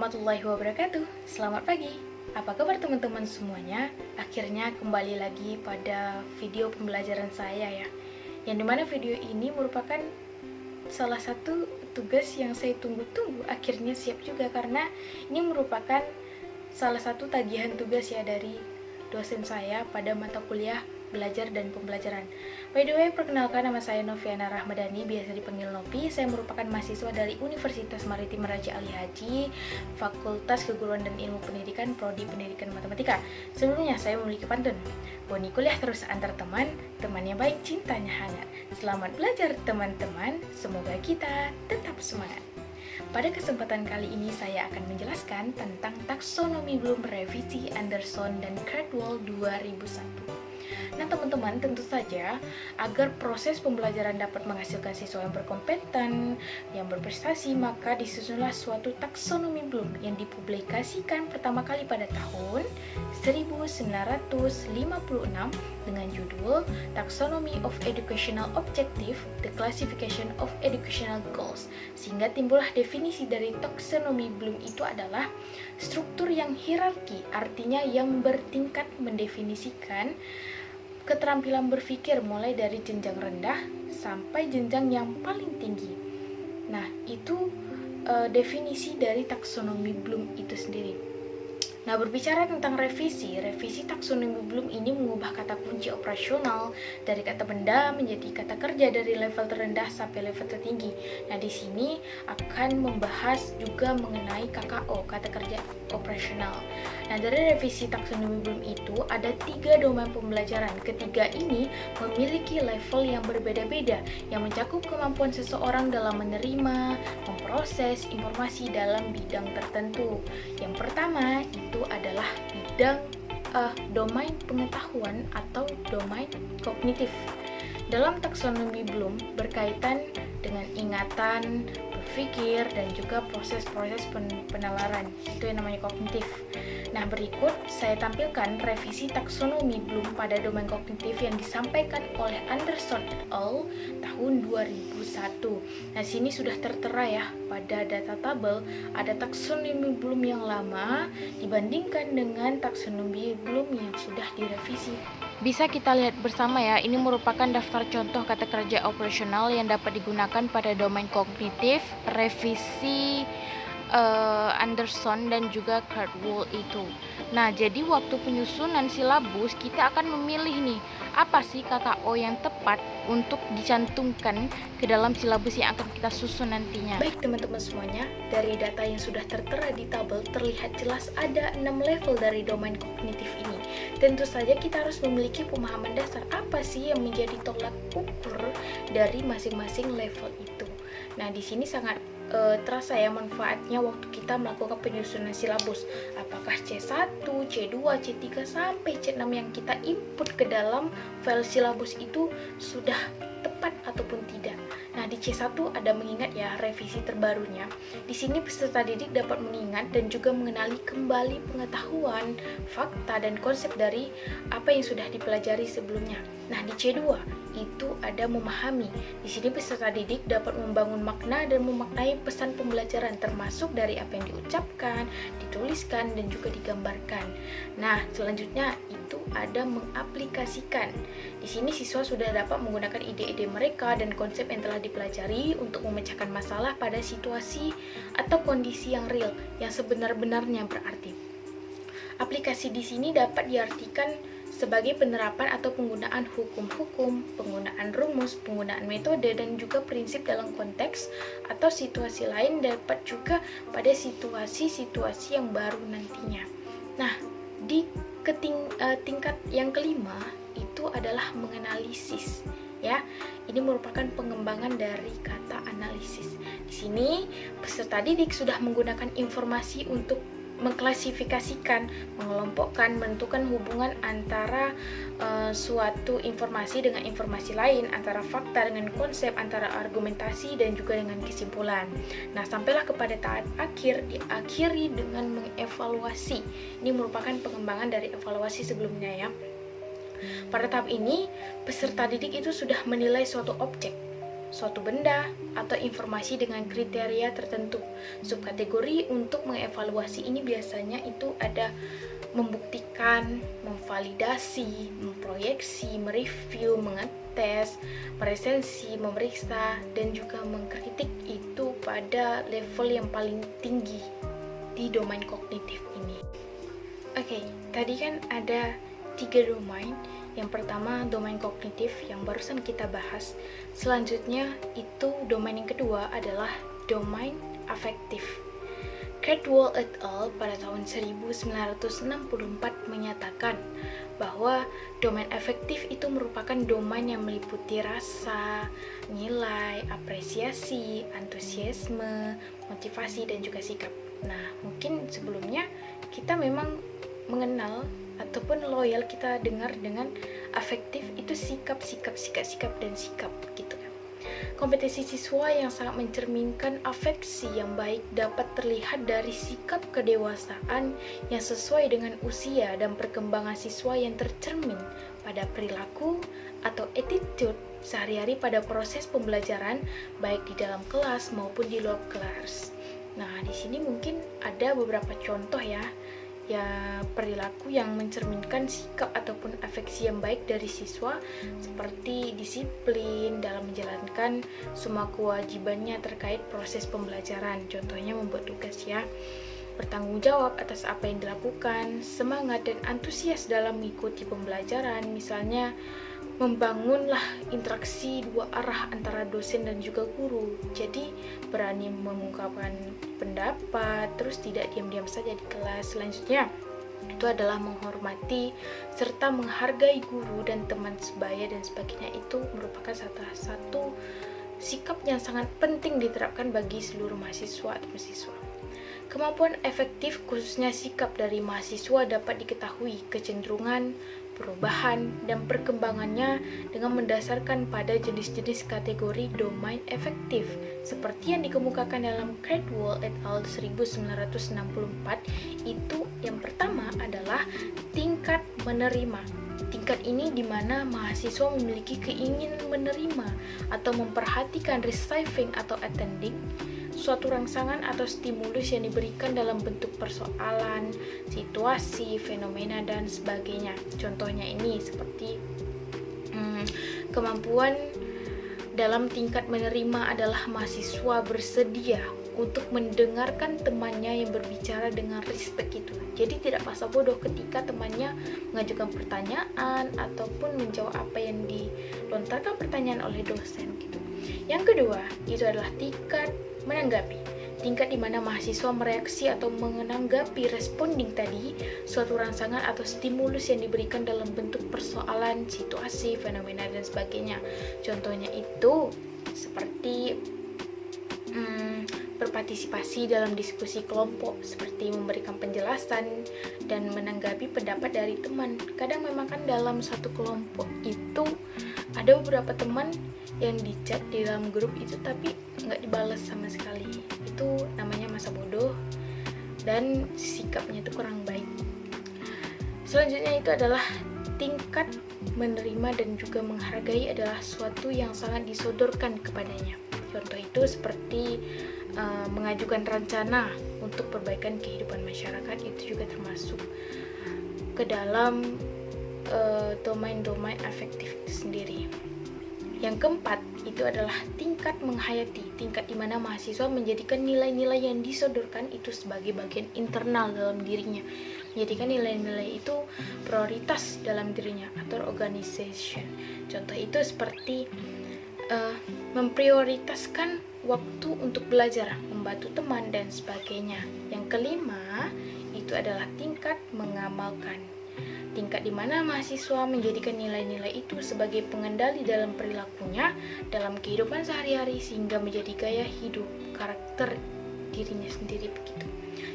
warahmatullahi wabarakatuh. Selamat pagi. Apa kabar teman-teman semuanya? Akhirnya kembali lagi pada video pembelajaran saya ya. Yang dimana video ini merupakan salah satu tugas yang saya tunggu-tunggu. Akhirnya siap juga karena ini merupakan salah satu tagihan tugas ya dari dosen saya pada mata kuliah belajar dan pembelajaran. By the way, perkenalkan, nama saya Noviana Rahmadani, biasa dipanggil Nopi. Saya merupakan mahasiswa dari Universitas Maritim Raja Ali Haji, Fakultas Keguruan dan Ilmu Pendidikan, Prodi Pendidikan Matematika. Sebelumnya, saya memiliki pantun. Boni kuliah terus antar teman, temannya baik, cintanya hangat. Selamat belajar teman-teman, semoga kita tetap semangat. Pada kesempatan kali ini saya akan menjelaskan tentang taksonomi Bloom revisi Anderson dan Cradwell 2001. Nah teman-teman, tentu saja agar proses pembelajaran dapat menghasilkan siswa yang berkompeten, yang berprestasi, maka disusunlah suatu taksonomi Bloom yang dipublikasikan pertama kali pada tahun 1956 dengan judul Taxonomy of Educational Objective, The Classification of Educational Goals. Sehingga timbullah definisi dari taksonomi Bloom itu adalah struktur yang hierarki, artinya yang bertingkat mendefinisikan keterampilan berpikir mulai dari jenjang rendah sampai jenjang yang paling tinggi. Nah, itu definisi dari taksonomi Bloom itu sendiri. Nah, berbicara tentang revisi taksonomi Bloom ini mengubah kata kunci operasional dari kata benda menjadi kata kerja dari level terendah sampai level tertinggi. Nah, di sini akan membahas juga mengenai KKO, kata kerja operasional. Nah, dari revisi taksonomi Bloom itu ada 3 domain pembelajaran. Ketiga ini memiliki level yang berbeda-beda yang mencakup kemampuan seseorang dalam menerima, memproses informasi dalam bidang tertentu. Yang pertama itu adalah bidang domain pengetahuan atau domain kognitif. Dalam taksonomi Bloom berkaitan dengan ingatan, berpikir, dan juga proses-proses penalaran. Itu yang namanya kognitif. Nah, berikut saya tampilkan revisi taksonomi Bloom pada domain kognitif yang disampaikan oleh Anderson et al. Tahun 2001. Nah, sini sudah tertera ya pada data tabel ada taksonomi Bloom yang lama dibandingkan dengan taksonomi Bloom yang sudah direvisi. Bisa kita lihat bersama ya, ini merupakan daftar contoh kata kerja operasional yang dapat digunakan pada domain kognitif revisi Anderson dan juga Cradwell itu. Nah, jadi waktu penyusunan silabus kita akan memilih nih, apa sih KKO yang tepat untuk dicantumkan ke dalam silabus yang akan kita susun nantinya. Baik teman-teman semuanya, dari data yang sudah tertera di tabel terlihat jelas ada 6 level dari domain kognitif ini. Tentu saja kita harus memiliki pemahaman dasar apa sih yang menjadi tolak ukur dari masing-masing level itu. Nah, di sini sangat terasa ya manfaatnya waktu kita melakukan penyusunan silabus. Apakah C1, C2, C3 sampai C6 yang kita input ke dalam file silabus itu sudah tepat ataupun tidak. Nah, di C1 ada mengingat ya revisi terbarunya. Di sini peserta didik dapat mengingat dan juga mengenali kembali pengetahuan, fakta, dan konsep dari apa yang sudah dipelajari sebelumnya. Nah, di C2 itu ada memahami. Di sini peserta didik dapat membangun makna dan memaknai pesan pembelajaran termasuk dari apa yang diucapkan, dituliskan, dan juga digambarkan. Nah, selanjutnya itu ada mengaplikasikan. Di sini siswa sudah dapat menggunakan ide-ide mereka dan konsep yang telah dipelajari untuk memecahkan masalah pada situasi atau kondisi yang real, yang sebenar-benarnya berarti. Aplikasi di sini dapat diartikan sebagai penerapan atau penggunaan hukum-hukum, penggunaan rumus, penggunaan metode, dan juga prinsip dalam konteks atau situasi lain, dapat juga pada situasi-situasi yang baru nantinya. Nah, di tingkat yang kelima itu adalah menganalisis. Ya, ini merupakan pengembangan dari kata analisis. Di sini peserta didik sudah menggunakan informasi untuk mengklasifikasikan, mengelompokkan, menentukan hubungan antara suatu informasi dengan informasi lain, antara fakta dengan konsep, antara argumentasi dan juga dengan kesimpulan. Nah, sampailah kepada tahap akhir, diakhiri dengan mengevaluasi. Ini merupakan pengembangan dari evaluasi sebelumnya ya. Pada tahap ini, peserta didik itu sudah menilai suatu objek suatu benda atau informasi dengan kriteria tertentu. Subkategori untuk mengevaluasi ini biasanya itu ada membuktikan, memvalidasi, memproyeksi, mereview, mengetes, meresensi, memeriksa, dan juga mengkritik itu pada level yang paling tinggi di domain kognitif ini. Oke, tadi kan ada 3 domain. Yang pertama domain kognitif yang barusan kita bahas. Selanjutnya itu domain yang kedua adalah domain afektif. Caldwell et al. Pada tahun 1964 menyatakan bahwa domain afektif itu merupakan domain yang meliputi rasa, nilai, apresiasi, antusiasme, motivasi, dan juga sikap. Nah, mungkin sebelumnya kita memang mengenal ataupun loyal, kita dengar dengan afektif itu sikap dan sikap gitu kan. Kompetensi siswa yang sangat mencerminkan afeksi yang baik dapat terlihat dari sikap kedewasaan yang sesuai dengan usia dan perkembangan siswa yang tercermin pada perilaku atau attitude sehari-hari pada proses pembelajaran baik di dalam kelas maupun di luar kelas. Nah, di sini mungkin ada beberapa contoh ya perilaku yang mencerminkan sikap ataupun afeksi yang baik dari siswa, seperti disiplin dalam menjalankan semua kewajibannya terkait proses pembelajaran, contohnya membuat tugas ya, bertanggung jawab atas apa yang dilakukan, semangat dan antusias dalam mengikuti pembelajaran, misalnya membangunlah interaksi dua arah antara dosen dan juga guru. Jadi berani mengungkapkan pendapat, terus tidak diam-diam saja di kelas. Selanjutnya itu adalah menghormati serta menghargai guru dan teman sebaya dan sebagainya. Itu merupakan salah satu sikap yang sangat penting diterapkan bagi seluruh mahasiswa atau mahasiswa. Kemampuan efektif khususnya sikap dari mahasiswa dapat diketahui kecenderungan, perubahan, dan perkembangannya dengan mendasarkan pada jenis-jenis kategori domain efektif seperti yang dikemukakan dalam Caldwell et al. 1964. Itu yang pertama adalah tingkat menerima. Tingkat ini di mana mahasiswa memiliki keinginan menerima atau memperhatikan receiving atau attending suatu rangsangan atau stimulus yang diberikan dalam bentuk persoalan, situasi, fenomena, dan sebagainya. Contohnya ini seperti kemampuan dalam tingkat menerima adalah mahasiswa bersedia untuk mendengarkan temannya yang berbicara dengan respect itu. Jadi tidak masa bodoh ketika temannya mengajukan pertanyaan ataupun menjawab apa yang dilontarkan pertanyaan oleh dosen gitu. Yang kedua, itu adalah tingkat menanggapi. Tingkat di mana mahasiswa mereaksi atau menanggapi responding tadi suatu rangsangan atau stimulus yang diberikan dalam bentuk persoalan, situasi, fenomena, dan sebagainya. Contohnya itu seperti berpartisipasi dalam diskusi kelompok, seperti memberikan penjelasan dan menanggapi pendapat dari teman. Kadang memang kan dalam satu kelompok itu ada beberapa teman yang di-chat di dalam grup itu tapi nggak dibalas sama sekali. Itu namanya masa bodoh dan sikapnya itu kurang baik. Selanjutnya itu adalah tingkat menerima dan juga menghargai adalah suatu yang sangat disodorkan kepadanya. Contoh itu seperti mengajukan rencana untuk perbaikan kehidupan masyarakat, itu juga termasuk ke dalam domain-domain afektif itu sendiri. Yang keempat itu adalah tingkat menghayati, tingkat di mana mahasiswa menjadikan nilai-nilai yang disodorkan itu sebagai bagian internal dalam dirinya, menjadikan nilai-nilai itu prioritas dalam dirinya atau organization. Contoh itu seperti memprioritaskan waktu untuk belajar, membantu teman, dan sebagainya. Yang kelima itu adalah tingkat mengamalkan. Tingkat di mana mahasiswa menjadikan nilai-nilai itu sebagai pengendali dalam perilakunya dalam kehidupan sehari-hari sehingga menjadi gaya hidup, karakter dirinya sendiri begitu.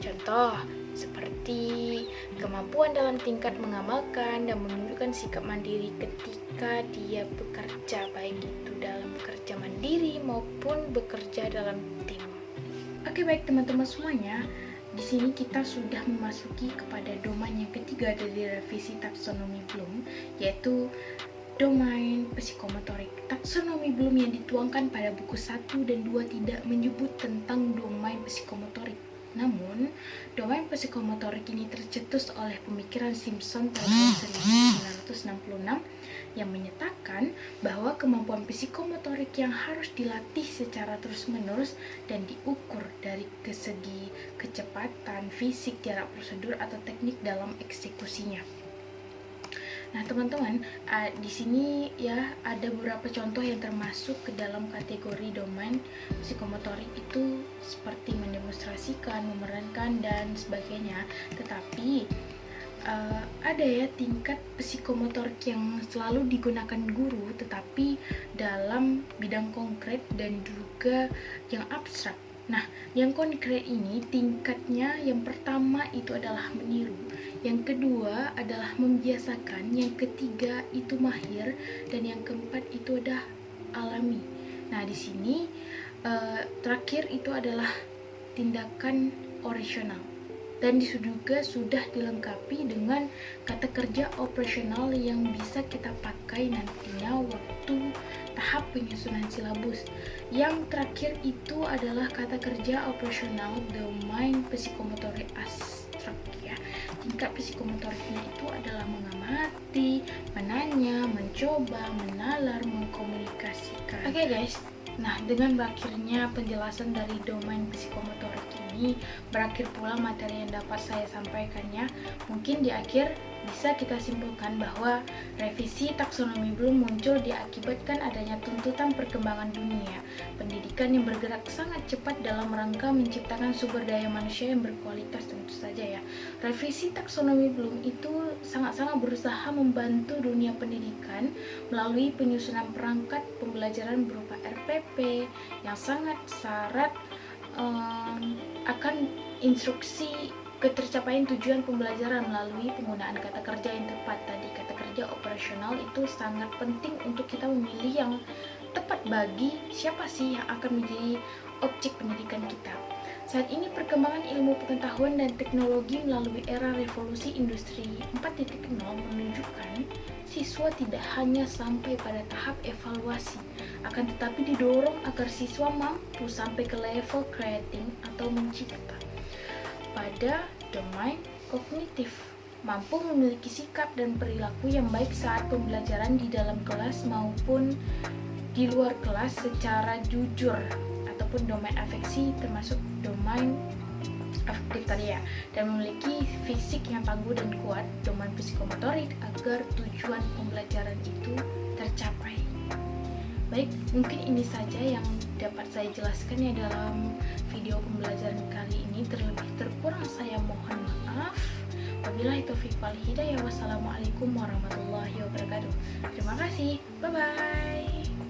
Contoh seperti kemampuan dalam tingkat mengamalkan dan menunjukkan sikap mandiri ketika dia bekerja, baik itu dalam bekerja mandiri maupun bekerja dalam tim. Oke, baik teman-teman semuanya. Di sini kita sudah memasuki kepada domain yang ketiga dari revisi taksonomi Bloom, yaitu domain psikomotorik. Taksonomi Bloom yang dituangkan pada buku 1 dan 2 tidak menyebut tentang domain psikomotorik. Namun, domain psikomotorik ini tercetus oleh pemikiran Simpson tahun 1966 yang menyatakan bahwa kemampuan psikomotorik yang harus dilatih secara terus-menerus dan diukur dari segi kecepatan, fisik, jarak prosedur atau teknik dalam eksekusinya. Nah, teman-teman, di sini ya ada beberapa contoh yang termasuk ke dalam kategori domain psikomotorik itu seperti mendemonstrasikan, memerankan dan sebagainya. Tetapi ada ya tingkat psikomotorik yang selalu digunakan guru, tetapi dalam bidang konkret dan juga yang abstrak. Nah, yang konkret ini tingkatnya yang pertama itu adalah meniru, yang kedua adalah membiasakan, yang ketiga itu mahir, dan yang keempat itu adalah alami. Nah, di sini terakhir itu adalah tindakan orasional. Dan juga sudah dilengkapi dengan kata kerja operasional yang bisa kita pakai nantinya waktu tahap penyusunan silabus. Yang terakhir itu adalah kata kerja operasional domain psikomotorik abstrak ya. Tingkat psikomotoriknya itu adalah mengamati, menanya, mencoba, menalar, mengkomunikasikan. Oke guys, nah dengan berakhirnya penjelasan dari domain psikomotorik ini, berakhir pula materi yang dapat saya sampaikannya. Mungkin di akhir bisa kita simpulkan bahwa revisi taksonomi Bloom muncul diakibatkan adanya tuntutan perkembangan dunia, pendidikan yang bergerak sangat cepat dalam rangka menciptakan sumber daya manusia yang berkualitas tentu saja ya. Revisi taksonomi Bloom itu sangat-sangat berusaha membantu dunia pendidikan melalui penyusunan perangkat pembelajaran berupa RPP yang sangat syarat akan instruksi ketercapaian tujuan pembelajaran melalui penggunaan kata kerja yang tepat. Tadi kata kerja operasional itu sangat penting untuk kita memilih yang tepat bagi siapa sih yang akan menjadi objek pendidikan kita. Saat ini perkembangan ilmu pengetahuan dan teknologi melalui era revolusi industri 4.0 menunjukkan siswa tidak hanya sampai pada tahap evaluasi, akan tetapi didorong agar siswa mampu sampai ke level creating atau mencipta pada domain kognitif, mampu memiliki sikap dan perilaku yang baik saat pembelajaran di dalam kelas maupun di luar kelas secara jujur, ataupun domain afeksi termasuk domain afektif tadi ya, dan memiliki fisik yang tangguh dan kuat, domain psikomotorik, agar tujuan pembelajaran itu tercapai. Baik, mungkin ini saja yang dapat saya jelaskan ya dalam video pembelajaran kali ini. Terlebih terkurang saya mohon maaf. Wabillahi taufiq wal hidayah. Wassalamualaikum warahmatullahi wabarakatuh. Terima kasih. Bye bye.